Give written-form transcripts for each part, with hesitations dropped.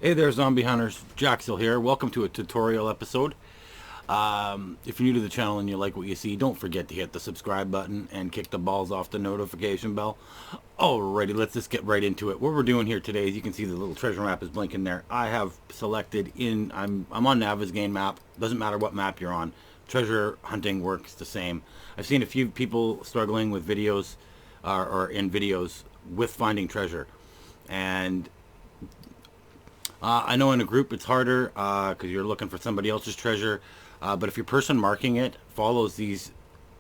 Hey there, zombie hunters. Jaxel here. Welcome to a tutorial episode. If you're new to the channel and you like what you see, don't forget to hit the subscribe button and kick the balls off the notification bell. Alrighty, let's just get right into it. What we're doing here today is you can see the little treasure map is blinking there. I have selected I'm on Navigaine map. Doesn't matter what map you're on. Treasure hunting works the same. I've seen a few people struggling with videos or in videos with finding treasure, and I know in a group it's harder because you're looking for somebody else's treasure. But if your person marking it follows these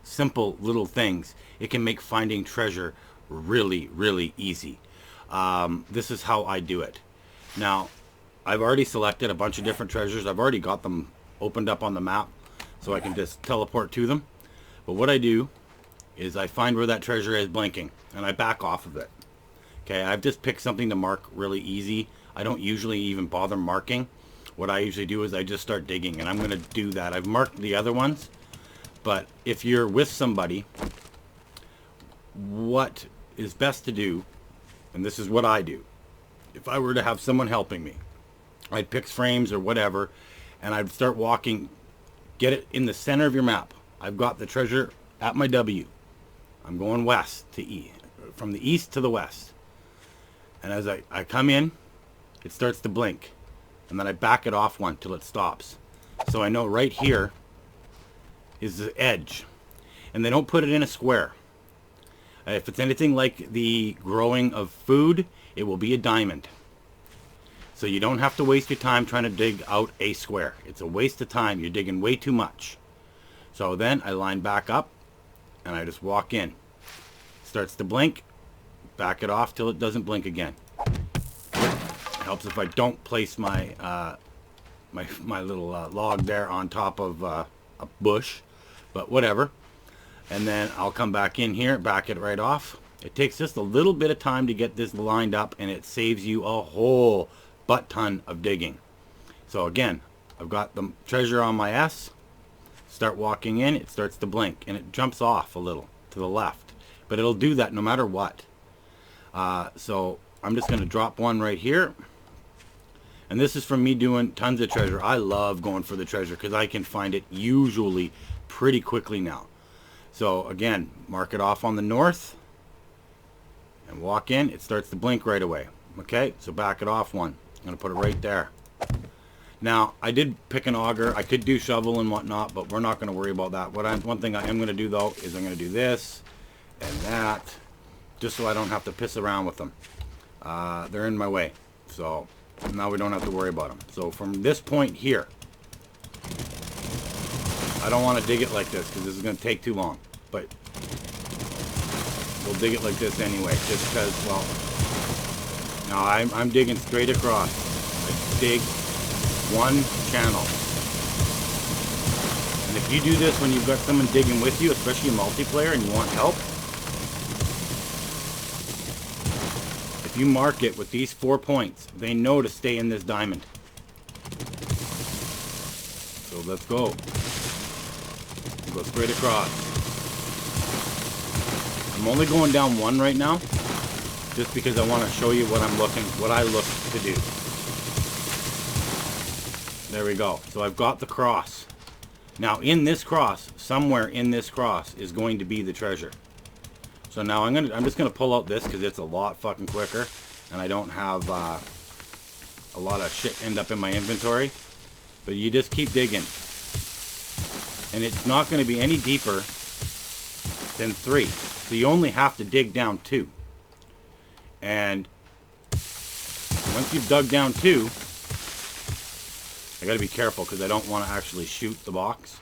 simple little things, it can make finding treasure really, really easy. This is how I do it. Now, I've already selected a bunch of different treasures. I've already got them opened up on the map, so I can just teleport to them. But what I do is I find where that treasure is blinking, and I back off of it. Okay, I've just picked something to mark really easy. I don't usually even bother marking. What I usually do is I just start digging, and I'm going to do that. I've marked the other ones, but if you're with somebody, what is best to do, and this is what I do, if I were to have someone helping me, I'd pick frames or whatever, and I'd start walking, get it in the center of your map. I've got the treasure at my W. I'm going west to E, from the east to the west. And as I come in, it starts to blink, and then I back it off one till it stops. So I know right here is the edge, and they don't put it in a square. If it's anything like the growing of food, it will be a diamond. So you don't have to waste your time trying to dig out a square. It's a waste of time. You're digging way too much. So then I line back up, and I just walk in. Starts to blink, back it off till it doesn't blink again. Helps if I don't place my my little log there on top of a bush, but whatever. And then I'll come back in here, back it right off. It takes just a little bit of time to get this lined up, and it saves you a whole butt ton of digging. So again, I've got the treasure on my S. Start walking in, it starts to blink, and it jumps off a little to the left, but it'll do that no matter what. So I'm just going to drop one right here. And this is from me doing tons of treasure. I love going for the treasure because I can find it usually pretty quickly now. So again, mark it off on the north and walk in. It starts to blink right away. Okay, so back it off one. I'm going to put it right there. Now, I did pick an auger. I could do shovel and whatnot, but we're not going to worry about that. One thing I am going to do, though, is I'm going to do this and that, just so I don't have to piss around with them. They're in my way. So now we don't have to worry about them. So from this point here, I don't want to dig it like this because this is going to take too long. But we'll dig it like this anyway, just because, well, now I'm digging straight across. I dig one channel. And if you do this when you've got someone digging with you, especially in multiplayer and you want help, if you mark it with these 4 points, they know to stay in this diamond. So let's go. Go straight across. I'm only going down one right now, just because I want to show you what I look to do. There we go. So I've got the cross. Now in this cross, somewhere in this cross is going to be the treasure. So now I'm just gonna pull out this because it's a lot fucking quicker, and I don't have a lot of shit end up in my inventory. But you just keep digging, and it's not going to be any deeper than 3. So you only have to dig down 2. And once you've dug down 2, I got to be careful because I don't want to actually shoot the box,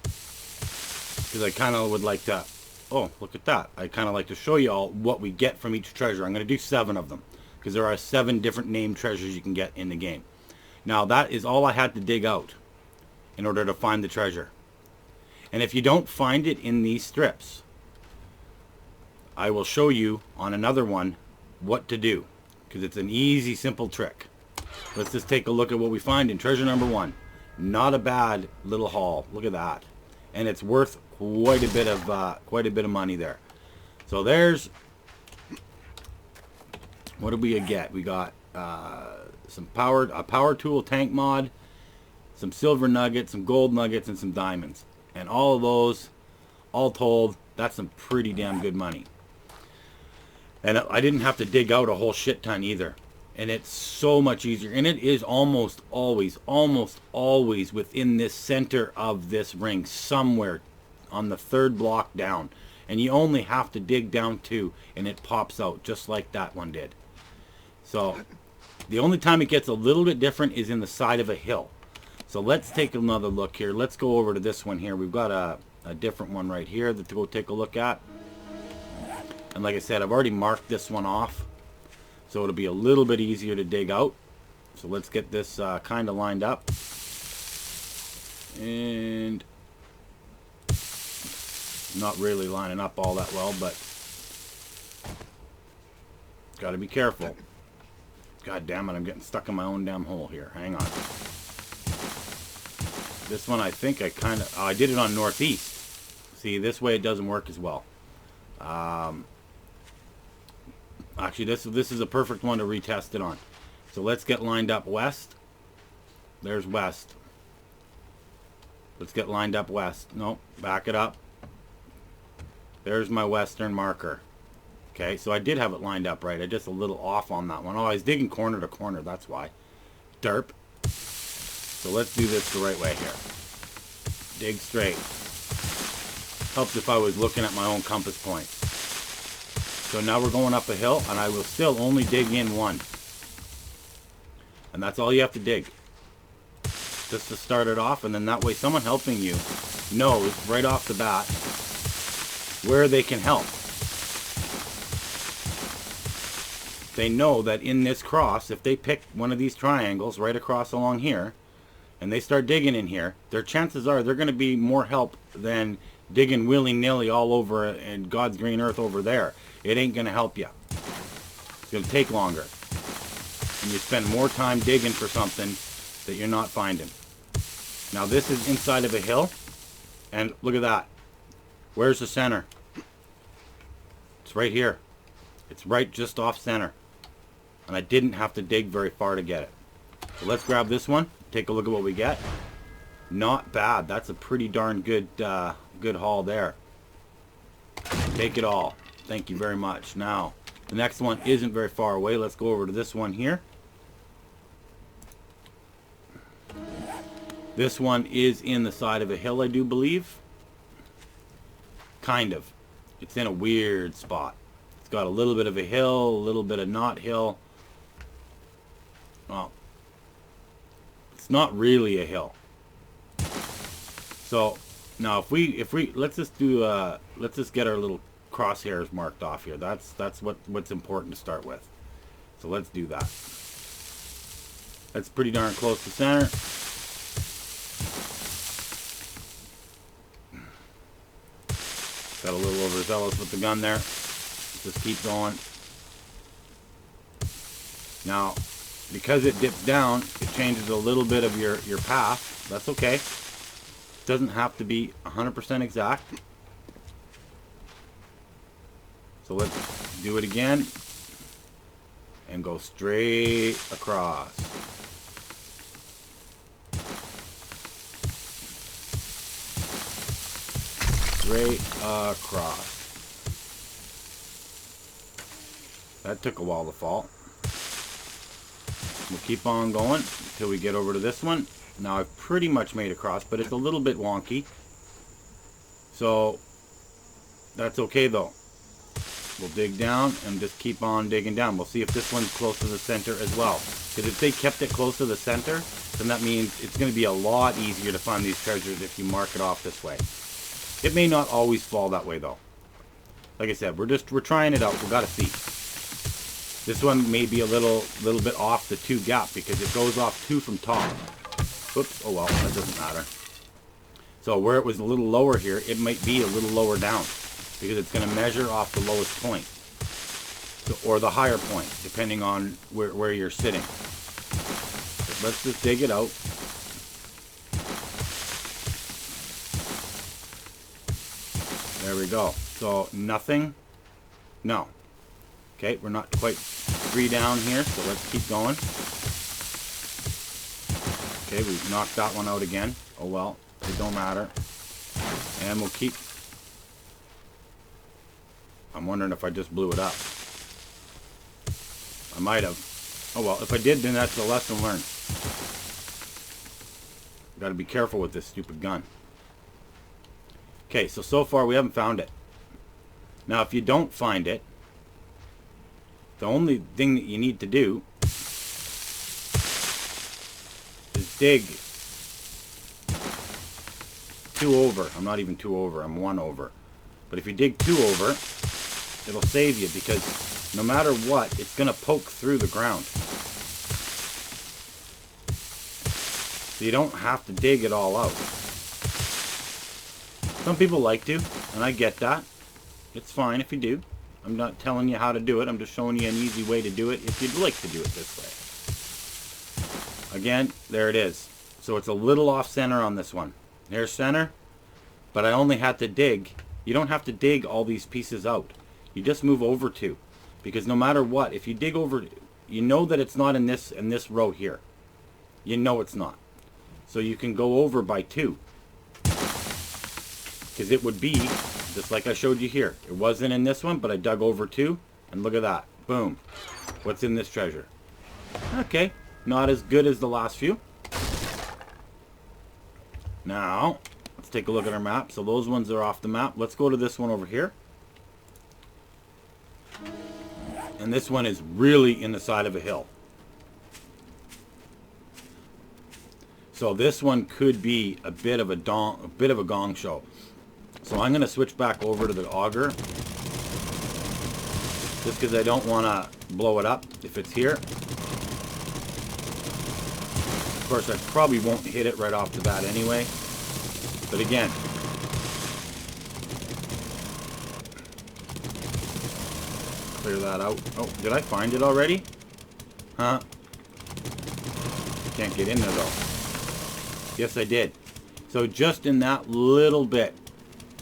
because I kind of would like to. Oh, look at that. I kind of like to show you all what we get from each treasure. I'm going to do 7 of them because there are 7 different named treasures you can get in the game. Now, that is all I had to dig out in order to find the treasure. And if you don't find it in these strips, I will show you on another one what to do, because it's an easy, simple trick. Let's just take a look at what we find in treasure number 1. Not a bad little haul. Look at that. And it's worth quite a bit of money there. So there's, what did we get? We got a power tool tank mod, some silver nuggets, some gold nuggets, and some diamonds. And all of those, all told, that's some pretty damn good money. And I didn't have to dig out a whole shit ton either. And it's so much easier. And it is almost always within this center of this ring, somewhere on the third block down. And you only have to dig down 2, and it pops out just like that one did. So the only time it gets a little bit different is in the side of a hill. So let's take another look here. Let's go over to this one here. We've got a different one right here to go take a look at. And like I said, I've already marked this one off, so it'll be a little bit easier to dig out. So let's get this kind of lined up. And not really lining up all that well, but got to be careful. God damn it, I'm getting stuck in my own damn hole here. Hang on. This one I think I did it on northeast. See, this way it doesn't work as well. Actually, this is a perfect one to retest it on. So let's get lined up west. There's west. Let's get lined up west. Nope, back it up. There's my western marker. Okay, so I did have it lined up right. I just a little off on that one. Oh, I was digging corner to corner, that's why. Derp. So let's do this the right way here. Dig straight. Helps if I was looking at my own compass points. So now we're going up a hill, and I will still only dig in 1. And that's all you have to dig. Just to start it off, and then that way someone helping you knows right off the bat where they can help. They know that in this cross, if they pick one of these triangles right across along here, and they start digging in here, their chances are they're going to be more help than digging willy-nilly all over in God's green earth over there. It ain't going to help you. It's going to take longer. And you spend more time digging for something that you're not finding. Now this is inside of a hill, and look at that. Where's the center? It's right here. It's right just off center. And I didn't have to dig very far to get it. So let's grab this one. Take a look at what we get. Not bad. That's a pretty darn good good haul there. Take it all. Thank you very much. Now, the next one isn't very far away. Let's go over to this one here. This one is in the side of a hill, I do believe. Kind of. It's in a weird spot. It's got a little bit of a hill, a little bit of not hill. Well, it's not really a hill. So now if we let's just get our little crosshairs marked off here. That's what's important to start with. So let's do that. That's pretty darn close to center. Got a little overzealous with the gun there. Just keep going. Now, because it dips down, it changes a little bit of your path. That's okay. It doesn't have to be 100% exact. So let's do it again. And go straight across. Straight across. That took a while to fall. We'll keep on going until we get over to this one. Now I've pretty much made across, but it's a little bit wonky. So that's okay though. We'll dig down and just keep on digging down. We'll see if this one's close to the center as well. Because if they kept it close to the center, then that means it's going to be a lot easier to find these treasures if you mark it off this way. It may not always fall that way though. Like I said, we're trying it out. We got to see. This one may be a little bit off the 2 gap because it goes off 2 from top. Oops. Oh well, that doesn't matter. So where it was a little lower here, it might be a little lower down because it's going to measure off the lowest point, so, or the higher point, depending on where you're sitting. But let's just dig it out. There we go. So nothing. No. Okay, we're not quite 3 down here, so let's keep going. Okay, we knocked that one out again. Oh well, it don't matter. And we'll keep... I'm wondering if I just blew it up. I might have. Oh well, if I did, then that's a lesson learned. Got to be careful with this stupid gun. Okay, so far we haven't found it. Now, if you don't find it, the only thing that you need to do is dig 2 over. I'm not even 2 over, I'm 1 over. But if you dig 2 over, it'll save you, because no matter what, it's going to poke through the ground. So you don't have to dig it all out. Some people like to, and I get that. It's fine if you do. I'm not telling you how to do it. I'm just showing you an easy way to do it if you'd like to do it this way. Again, there it is. So it's a little off center on this one. There's center, but I only had to dig. You don't have to dig all these pieces out. You just move over 2. Because no matter what, if you dig over, you know that it's not in this row here. You know it's not. So you can go over by 2. Because it would be, just like I showed you here. It wasn't in this one, but I dug over 2. And look at that. Boom. What's in this treasure? Okay. Not as good as the last few. Now, let's take a look at our map. So those ones are off the map. Let's go to this one over here. And this one is really in the side of a hill. So this one could be a bit of a gong show. So I'm going to switch back over to the auger, just because I don't want to blow it up if it's here. Of course, I probably won't hit it right off the bat anyway. But again, clear that out. Oh, did I find it already? Huh? Can't get in there though. Yes, I did. So just in that little bit.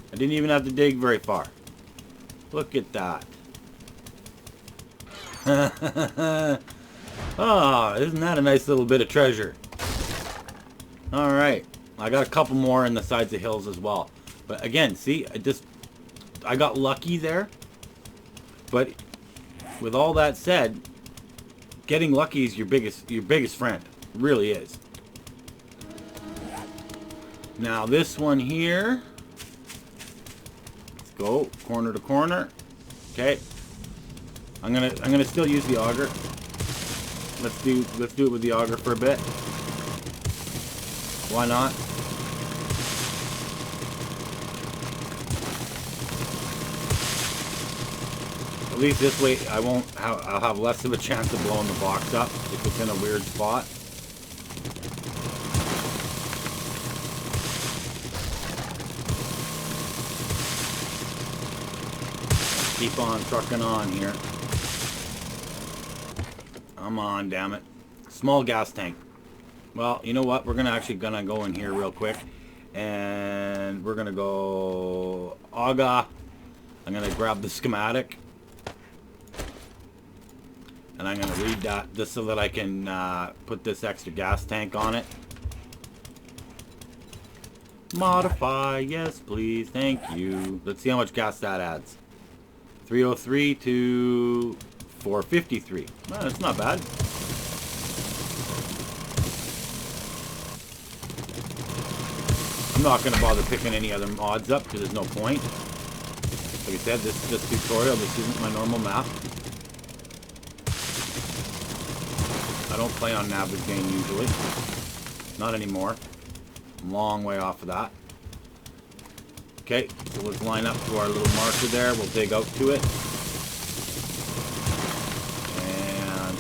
I didn't even have to dig very far. Look at that. Oh, isn't that a nice little bit of treasure? Alright. I got a couple more in the sides of hills as well. But again, see, I got lucky there. But with all that said, getting lucky is your biggest friend. It really is. Now this one here, let's go corner to corner. Okay, I'm gonna still use the auger. Let's do it with the auger for a bit. Why not? At least this way I'll have less of a chance of blowing the box up if it's in a weird spot. Keep on trucking on here. Come on, damn it. Small gas tank. Well, you know what? We're gonna go in here real quick, and we're gonna go AGA. I'm gonna grab the schematic, and I'm gonna read that just so that I can put this extra gas tank on it. Modify, yes please, thank you. Let's see how much gas that adds. 303 to 453. Well, that's not bad. I'm not going to bother picking any other mods up because there's no point. Like I said, this is just tutorial. This isn't my normal map. I don't play on Navigating usually. Not anymore. I'm a long way off of that. Okay, so let's line up to our little marker there. We'll dig out to it. And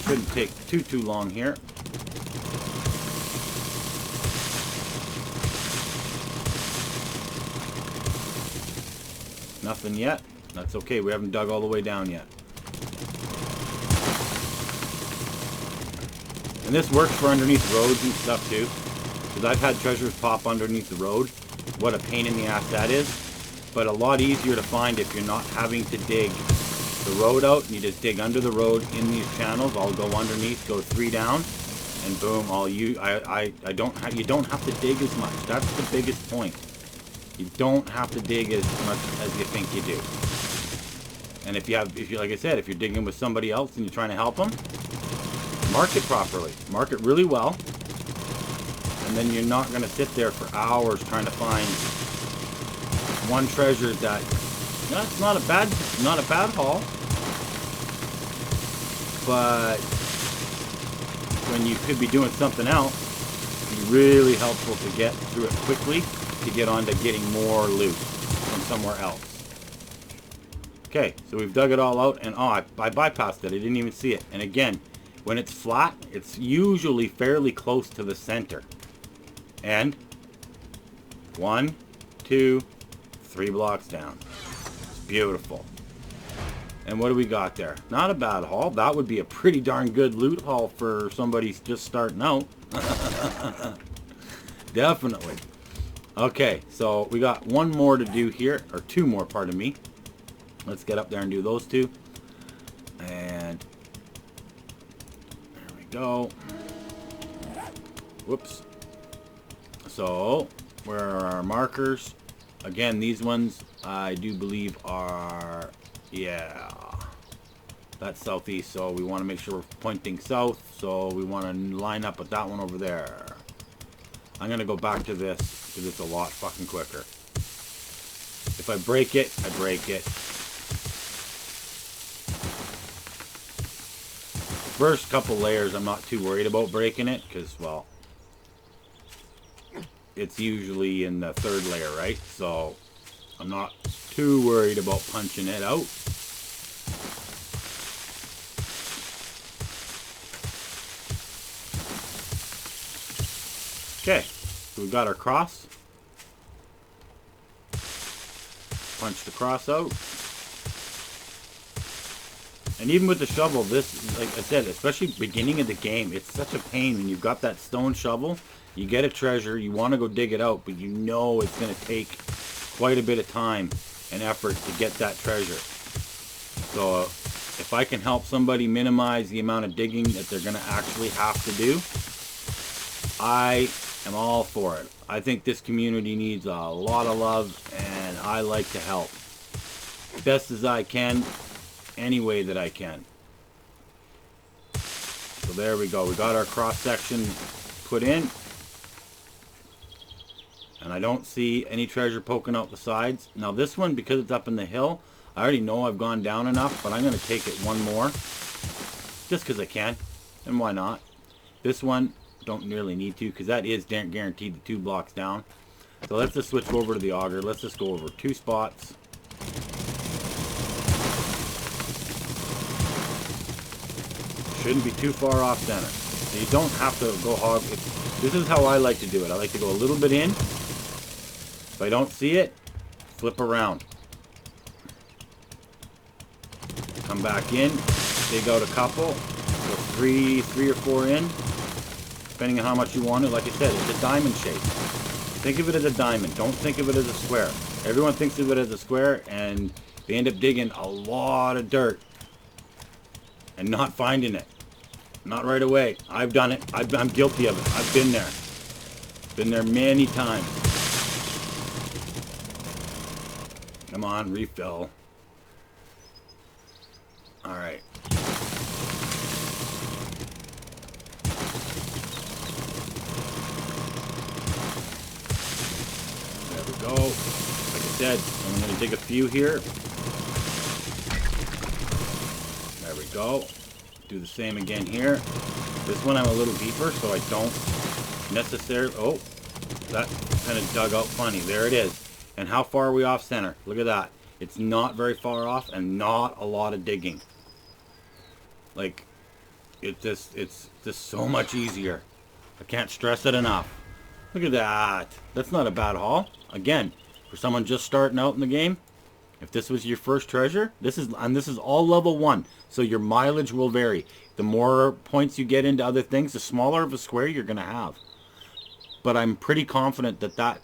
shouldn't take too long here. Nothing yet. That's okay. We haven't dug all the way down yet. And this works for underneath roads and stuff too. Because I've had treasures pop underneath the road. What a pain in the ass that is. But a lot easier to find if you're not having to dig the road out. You just dig under the road in these channels. I'll go underneath, go 3 down. And boom, you don't have to dig as much. That's the biggest point. You don't have to dig as much as you think you do. And if you like I said, if you're digging with somebody else and you're trying to help them, mark it properly. Mark it really well. And then you're not going to sit there for hours trying to find one treasure that, it's not a bad haul. But when you could be doing something else, it'd be really helpful to get through it quickly to get on to getting more loot from somewhere else. Okay, so we've dug it all out, and I bypassed it. I didn't even see it. And again, when it's flat, it's usually fairly close to the center. And 1, 2, 3 blocks down. It's beautiful. And what do we got there? Not a bad haul. That would be a pretty darn good loot haul for somebody just starting out. Definitely. Okay, so we got one more to do here, or 2 more, pardon me. Let's get up there and do those 2. And there we go. Whoops. So, where are our markers? Again, these ones I do believe are, yeah, that's southeast, so we want to make sure we're pointing south, so we want to line up with that one over there. I'm going to go back to this because it's a lot fucking quicker. If I break it, I break it. First couple layers I'm not too worried about breaking it because, well, it's usually in the 3rd layer, right? So I'm not too worried about punching it out. Okay, so we've got our cross. Punch the cross out. And even with the shovel, this, like I said, especially beginning of the game, it's such a pain when you've got that stone shovel. You get a treasure, you want to go dig it out, but you know it's going to take quite a bit of time and effort to get that treasure. So if I can help somebody minimize the amount of digging that they're going to actually have to do, I am all for it. I think this community needs a lot of love, and I like to help best as I can, any way that I can. So there we go. We got our cross section put in. And I don't see any treasure poking out the sides. Now this one, because it's up in the hill, I already know I've gone down enough, but I'm going to take it one more. Just because I can. And why not? This one, don't really need to, because that is guaranteed the 2 blocks down. So let's just switch over to the auger. Let's just go over 2 spots. Shouldn't be too far off center. So you don't have to go hog. This is how I like to do it. I like to go a little bit in. If I don't see it, flip around. Come back in, dig out a couple, go 3 or 4 in, depending on how much you want it. Like I said, it's a diamond shape. Think of it as a diamond. Don't think of it as a square. Everyone thinks of it as a square, and they end up digging a lot of dirt and not finding it. Not right away. I've done it. I'm guilty of it. I've been there. Been there many times. Come on, refill. Alright. There we go. Like I said, I'm going to dig a few here. There we go. Do the same again here. This one I'm a little deeper, so I don't necessarily... Oh, that kind of dug out funny. There it is. And how far are we off center? Look at that. It's not very far off and not a lot of digging. Like, it's just so much easier. I can't stress it enough. Look at that. That's not a bad haul. Again, for someone just starting out in the game, if this was your first treasure, this is all level 1. So your mileage will vary. The more points you get into other things, the smaller of a square you're going to have. But I'm pretty confident that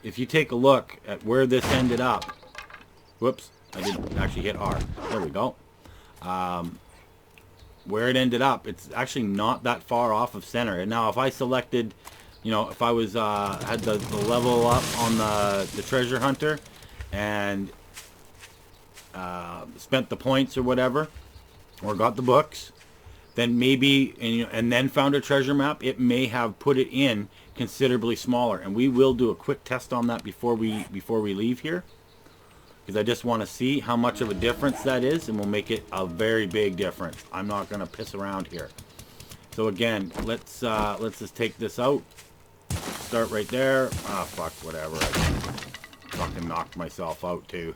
if you take a look at where this ended up, whoops, I didn't actually hit R. There we go. where it ended up, it's actually not that far off of center. And now if I selected, you know, if I was had the level up on the treasure hunter and spent the points or whatever, or got the books, then maybe, and then found a treasure map, it may have put it in considerably smaller. And we will do a quick test on that before we leave here, because I just want to see how much of a difference that is, and we'll make it a very big difference. I'm not going to piss around here. So again, let's just take this out. Start right there. Ah, fuck, whatever. I fucking knocked myself out too.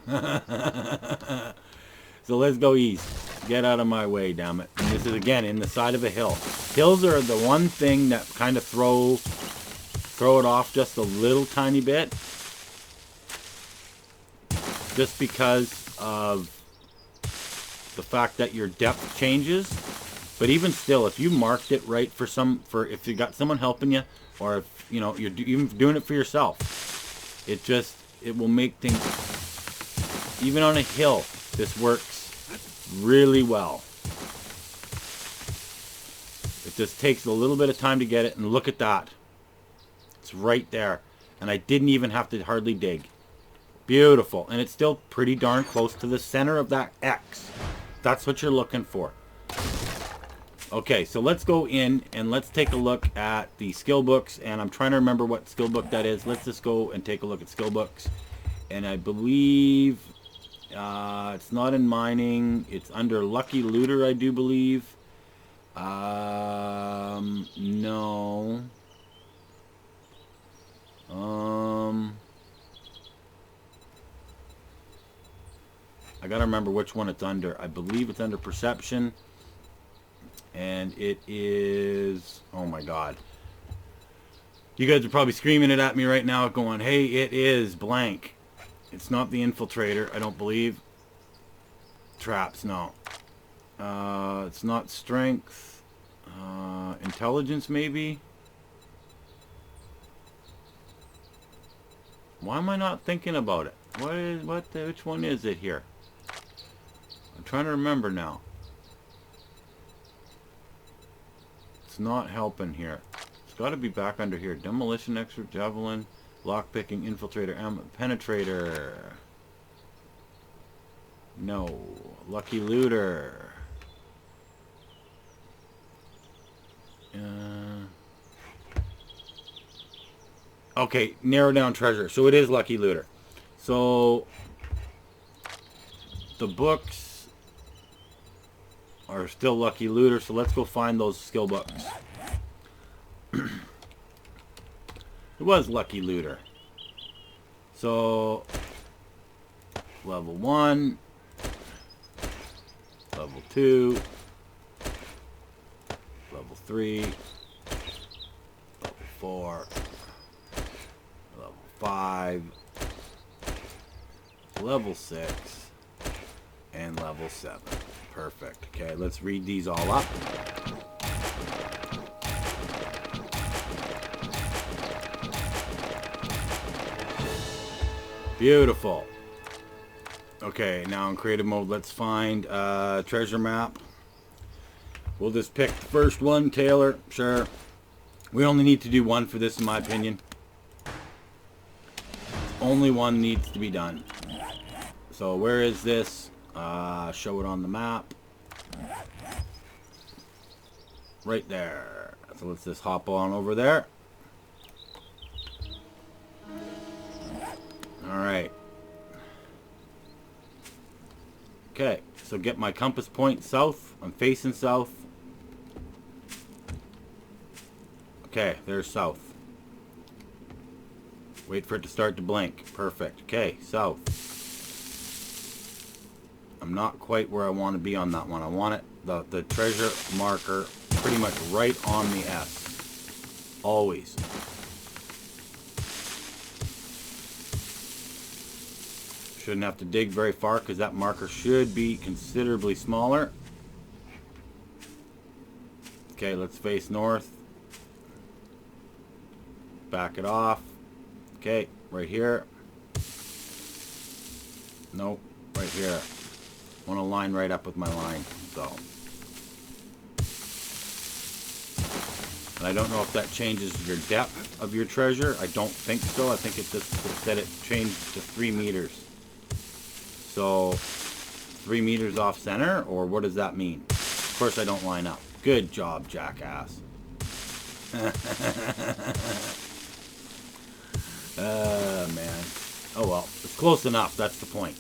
So let's go east. Get out of my way, damn it. And this is again in the side of a hill. Hills are the one thing that kind of throw it off just a little tiny bit. Just because of the fact that your depth changes. But even still, if you marked it right if you got someone helping you, or if you know you're even doing it for yourself, it will make things, even on a hill, this works really well. It just takes a little bit of time to get it, and look at that. It's right there, and I didn't even have to hardly dig. Beautiful. And it's still pretty darn close to the center of that X. That's what you're looking for. Okay, so let's go in and let's take a look at the skill books. And I'm trying to remember what skill book that is. Let's just go and take a look at skill books. And I believe it's not in mining. It's under Lucky Looter, I do believe. No. I gotta remember which one it's under. I believe it's under perception. And it is... oh my god. You guys are probably screaming it at me right now going, hey, it is blank. It's not the infiltrator, I don't believe. Traps, no. It's not strength. Intelligence, maybe? Why am I not thinking about it? Which one is it here? I'm trying to remember now. It's not helping here. It's got to be back under here. Demolition, expert, javelin, lockpicking, infiltrator, penetrator. No. Lucky Looter. Okay, narrow down treasure. So it is Lucky Looter. So the books are still Lucky Looter, so let's go find those skill books. It was Lucky Looter. So level 1, level 2, level 3, level 4, level 5, level 6, and level 7. Perfect. Okay, let's read these all up. Beautiful. Okay, now in creative mode, let's find a treasure map. We'll just pick the first one, Taylor. Sure. We only need to do one for this, in my opinion. Only one needs to be done. So where is this? Show it on the map. Right there. So let's just hop on over there. Alright. Okay, so get my compass point south. I'm facing south. Okay, there's south. Wait for it to start to blink. Perfect. Okay, south. I'm not quite where I want to be on that one. I want it, the treasure marker pretty much right on the S. Always. Shouldn't have to dig very far because that marker should be considerably smaller. Okay, let's face north. Back it off. Okay, right here. Nope, right here. Want to line right up with my line. So And I don't know if that changes your depth of your treasure. I don't think so. I think it just said it changed to 3 meters. So 3 meters off center, or what does that mean? Of course I don't line up. Good job, jackass. Man. Oh well, it's close enough. That's the point.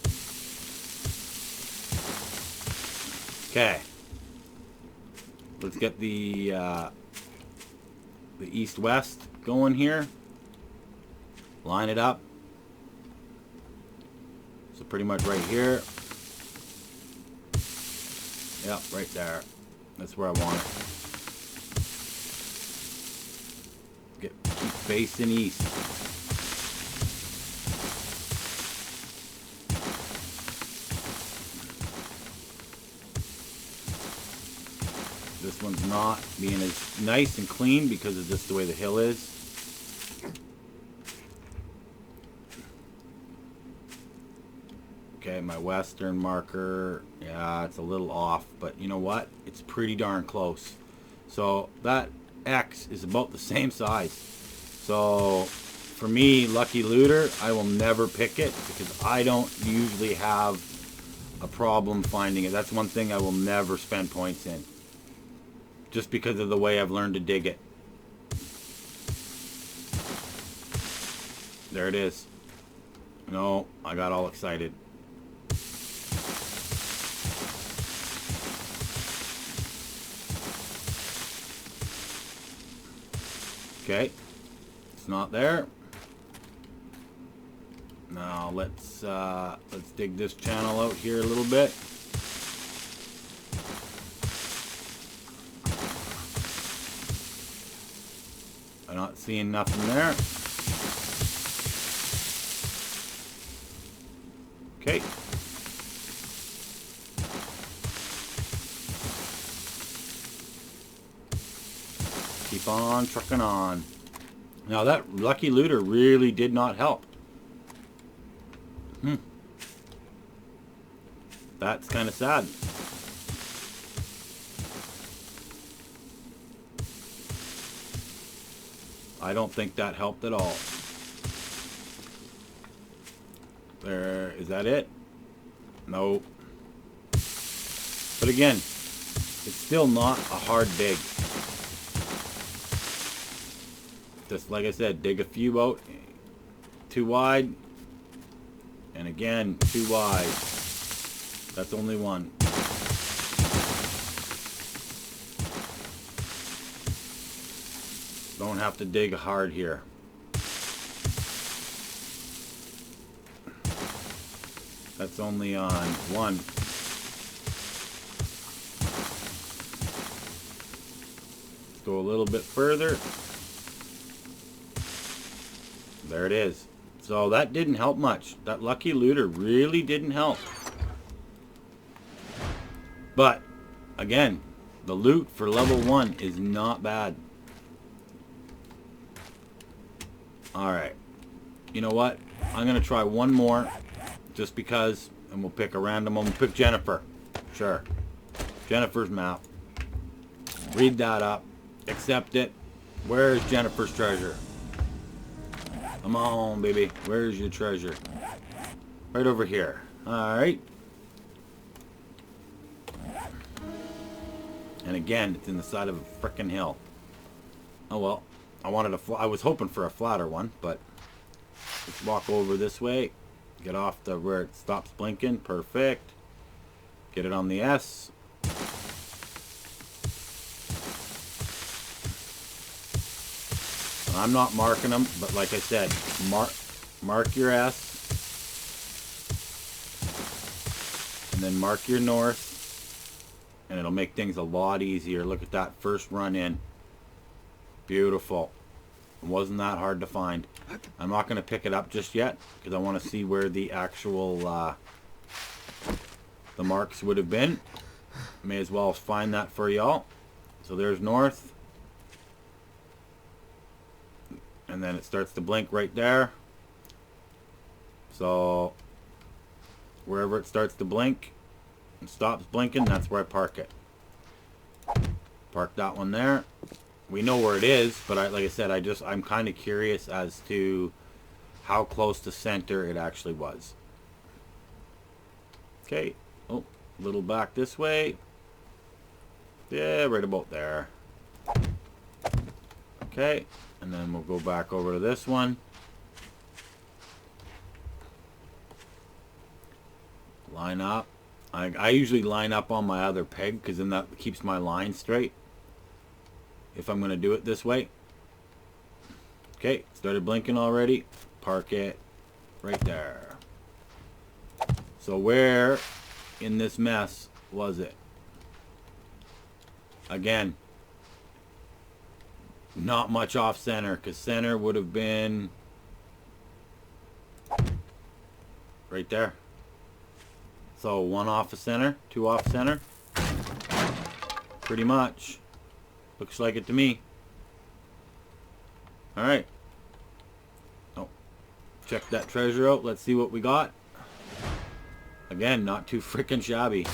Okay. Let's get the east-west going here. Line it up. So pretty much right here. Yep, right there. That's where I want it. Keep facing east. This one's not being as nice and clean because of just the way the hill is. Okay, my western marker, yeah, it's a little off, but you know what? It's pretty darn close. So that X is about the same size. So for me, Lucky Looter, I will never pick it because I don't usually have a problem finding it. That's one thing I will never spend points in. Just because of the way I've learned to dig it. There it is. No, I got all excited. Okay, it's not there. Now let's dig this channel out here a little bit. I'm not seeing nothing there. Okay. Keep on trucking on. Now that Lucky Looter really did not help. That's kind of sad. I don't think that helped at all. There, is that it? No. But again, it's still not a hard dig. Just like I said, dig a few out, too wide, and again, too wide. That's only one. Don't have to dig hard here. That's only on one. Let's go a little bit further. There it is. So that didn't help much. That Lucky Looter really didn't help. But again, the loot for level 1 is not bad. Alright. You know what? I'm going to try one more. Just because. And we'll pick a random one. We'll pick Jennifer. Sure. Jennifer's map. Read that up. Accept it. Where's Jennifer's treasure? Come on, baby. Where's your treasure? Right over here. Alright. And again, it's in the side of a frickin' hill. Oh well. I was hoping for a flatter one, but let's walk over this way. Get off the where it stops blinking. Perfect. Get it on the S. I'm not marking them, but like I said, mark your S. And then mark your north. And it'll make things a lot easier. Look at that first run in. Beautiful. It wasn't that hard to find. I'm not going to pick it up just yet because I want to see where the actual the marks would have been. May as well find that for y'all. So there's north. And then it starts to blink right there. So wherever it starts to blink and stops blinking, that's where I park it. Park that one there. We know where it is, but like I said, I'm kind of curious as to how close to center it actually was. Okay. Oh, a little back this way. Yeah, right about there. Okay. And then we'll go back over to this one. Line up. I usually line up on my other peg because then that keeps my line straight. If I'm going to do it this way. Okay, started blinking already. Park it right there. So where in this mess was it? Again, not much off center, because center would have been right there. So 1 off of center, 2 off center. Pretty much. Looks like it to me. Alright. Oh. Check that treasure out. Let's see what we got. Again, not too freaking shabby.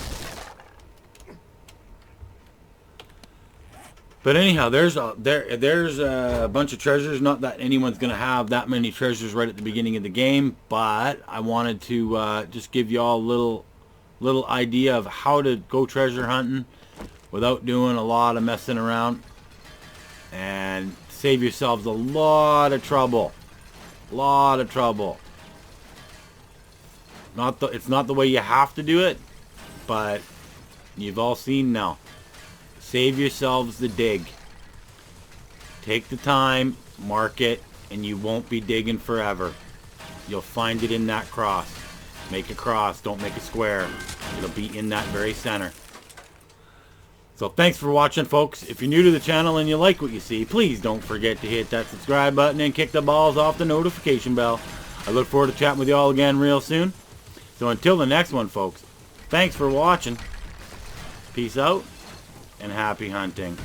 But anyhow, there's a bunch of treasures. Not that anyone's going to have that many treasures right at the beginning of the game, but I wanted to just give you all a little idea of how to go treasure hunting without doing a lot of messing around, and save yourselves a lot of trouble. It's not the way you have to do it, but you've all seen now. Save yourselves the dig. Take the time, mark it, and you won't be digging forever. You'll find it in that cross. Make a cross, don't make a square. It'll be in that very center. So thanks for watching, folks. If you're new to the channel and you like what you see, please don't forget to hit that subscribe button and kick the balls off the notification bell. I look forward to chatting with you all again real soon. So until the next one, folks, thanks for watching. Peace out and happy hunting.